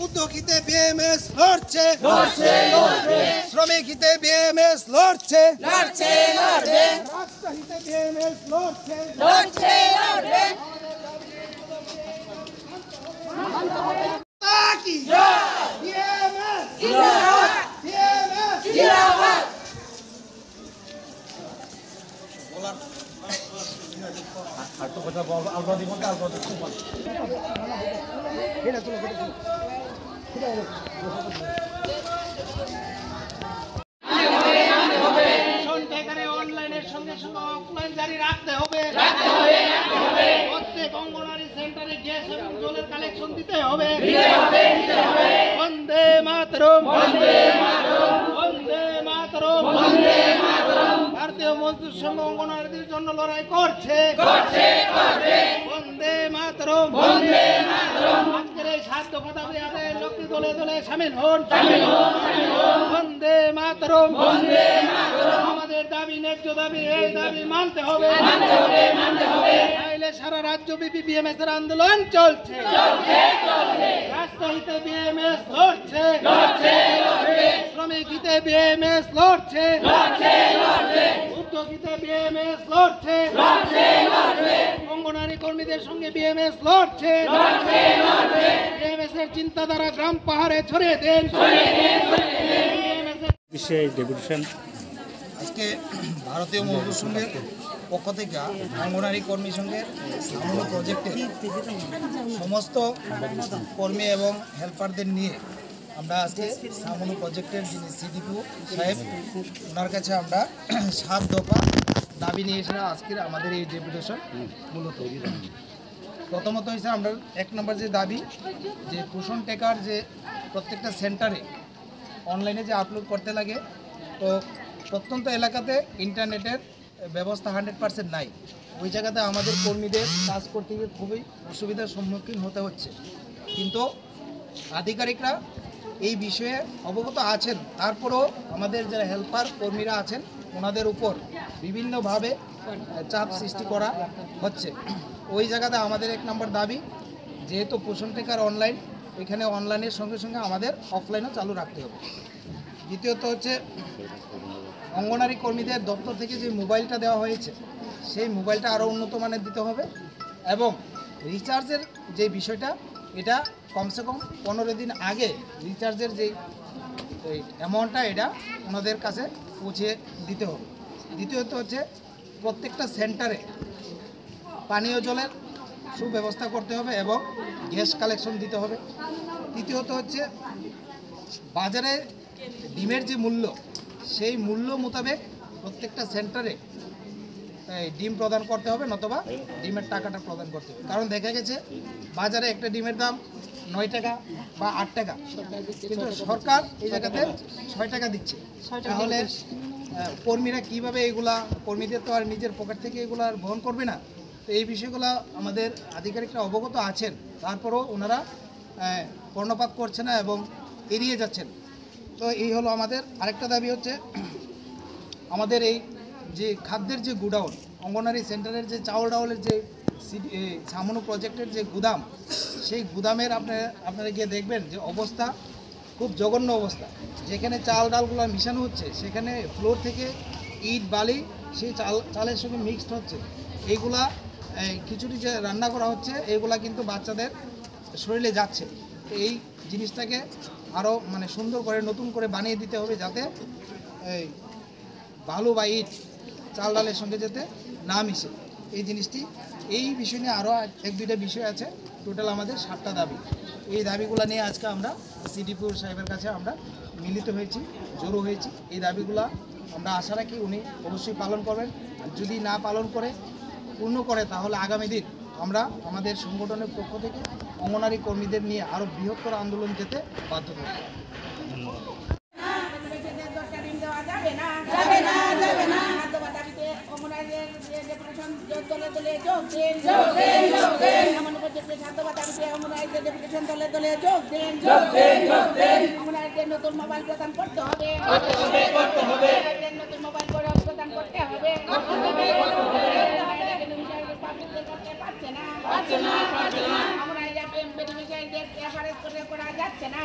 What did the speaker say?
উদ্যোগীতে BMS লড়ছে শ্রমিকীতে BMS লড়ছে রাজশাহীতে বিএমএস লড়ছে অনলাইনের সঙ্গে সঙ্গে অফলাইন জারি রাখতে হবে প্রত্যেক অঙ্গনওয়াড়ি সেন্টারে গ্যাস এবং জলের কালেকশন দিতে হবে বন্দে মাতরম ভারতীয় মজদুর সংঘ অঙ্গনওয়াড়িদের জন্য লড়াই করছে বন্দে মাতরম আজকের এই 7 দফা দাবি আদায়ের লক্ষ্যে দলে দলে শামিল হন বন্দে মাতরম আমাদের দাবি ন্যায্য দাবি এই দাবি মানতে হবে তাইলে সারা রাজ্যব্যাপী বিএমএস এর আন্দোলন চলছে রাজশাহীতে বিএমএস লড়ছে শ্রমিকীতে বিএমএস লড়ছে উদ্যোগীতে বিএমএস লড়ছে অঙ্গনওয়াড়ি কর্মীদের সঙ্গে বিএমএস লড়ছে বিএমএস এর চিন্তাধারা গ্রাম পাহাড়ে ছড়িয়ে দেন আজকে ভারতীয় মজদুর সংঘের পক্ষ থেকে অঙ্গনওয়াড়ি কর্মী সংঘের সামুনো প্রজেক্টে সমস্ত কর্মী এবং হেল্পারদের নিয়ে আমরা আজকে সামুনো প্রজেক্টের যিনি সিডিপি সাহেব ওনার কাছে আমরা 7 দফা দাবি নিয়ে এসে আজকের আমাদের এই ডেপুটেশন মূলত প্রথমত হয়েছে আমরা 1 নম্বর যে দাবি যে পোষণ টেকার যে প্রত্যেকটা সেন্টারে অনলাইনে যে আপলোড করতে লাগে তো প্রত্যন্ত এলাকাতে ইন্টারনেটের ব্যবস্থা 100% নাই ওই জায়গাতে আমাদের কর্মীদের কাজ করতে গিয়ে খুবই অসুবিধার সম্মুখীন হতে হচ্ছে কিন্তু আধিকারিকরা এই বিষয়ে অবগত আছেন তারপরেও আমাদের যারা হেল্পার কর্মীরা আছেন ওনাদের উপর বিভিন্নভাবে চাপ সৃষ্টি করা হচ্ছে ওই জায়গাতে আমাদের 1 নম্বর দাবি যেহেতু পোষণ টেকার অনলাইন এখানে অনলাইনের সঙ্গে সঙ্গে আমাদের অফলাইনও চালু রাখতে হবে দ্বিতীয়ত হচ্ছে অঙ্গনওয়াড়ি কর্মীদের দপ্তর থেকে যে মোবাইলটা দেওয়া হয়েছে সেই মোবাইলটা আরও উন্নত মানের দিতে হবে এবং রিচার্জের যে বিষয়টা এটা কমসে কম 15 দিন আগে রিচার্জের যে অ্যামাউন্টটা এটা ওনাদের কাছে পৌঁছে দিতে হবে দ্বিতীয়ত হচ্ছে প্রত্যেকটা সেন্টারে পানীয় জলের সুব্যবস্থা করতে হবে এবং গ্যাস কালেকশন দিতে হবে তৃতীয়ত হচ্ছে বাজারে ডিমের যে মূল্য সেই মূল্য মোতাবেক প্রত্যেকটা সেন্টারে ডিম প্রদান করতে হবে নতুবা ডিমের টাকাটা প্রদান করতে হবে কারণ দেখা গেছে বাজারে একটা ডিমের দাম 9 টাকা বা 8 টাকা কিন্তু সরকার এই জায়গাতে 6 টাকা দিচ্ছে তাহলে কর্মীরা কিভাবে এগুলা কর্মীদের তো আর নিজের পকেট থেকে এগুলো আর বহন করবে না তো এই বিষয়গুলো আমাদের আধিকারিকরা অবগত আছেন তারপরও ওনারা কর্ণপাত করছে না এবং এড়িয়ে যাচ্ছেন তো এই হলো আমাদের আরেকটা দাবি হচ্ছে আমাদের এই যে খাদ্যের যে গুডাউন অঙ্গনওয়াড়ি সেন্টারের যে চাউল ডাউলের যে সামুনো প্রজেক্টের যে গুদাম সেই গুদামের আপনারা গিয়ে দেখবেন যে অবস্থা খুব জঘন্য অবস্থা যেখানে চাল ডালগুলো মিশানো হচ্ছে সেখানে ফ্লোর থেকে ইট বালি সেই চালের সঙ্গে মিক্সড হচ্ছে এইগুলা খিচুড়ি যে রান্না করা হচ্ছে এইগুলা কিন্তু বাচ্চাদের শরীরে যাচ্ছে এই জিনিসটাকে আরও মানে সুন্দর করে নতুন করে বানিয়ে দিতে হবে যাতে এই বালু বা ইট চাল ডালের সঙ্গে যাতে না মিশে এই জিনিসটি এই বিষয় নিয়ে আরও 1-2টা বিষয় আছে টোটাল আমাদের 7টা দাবি এই দাবিগুলো নিয়ে আজকে আমরা সিডিপি সাহেবের কাছে আমরা মিলিত হয়েছি জড়ো হয়েছি এই দাবিগুলো আমরা আশা রাখি উনি অবশ্যই পালন করবেন আর যদি না পালন করে পূর্ণ করে তাহলে আগামী দিন আমরা আমাদের সংগঠনের পক্ষ থেকে অঙ্গনওয়াড়ি কর্মীদের নিয়ে আরও বৃহত্তর আন্দোলন যেতে বাধ্য করব নতুন মোবাইল প্রদান করতে হবে নতুন মোবাইল প্রদান করতে হবে পাচ্ছে না আমরা এভারেজ করে করা যাচ্ছে না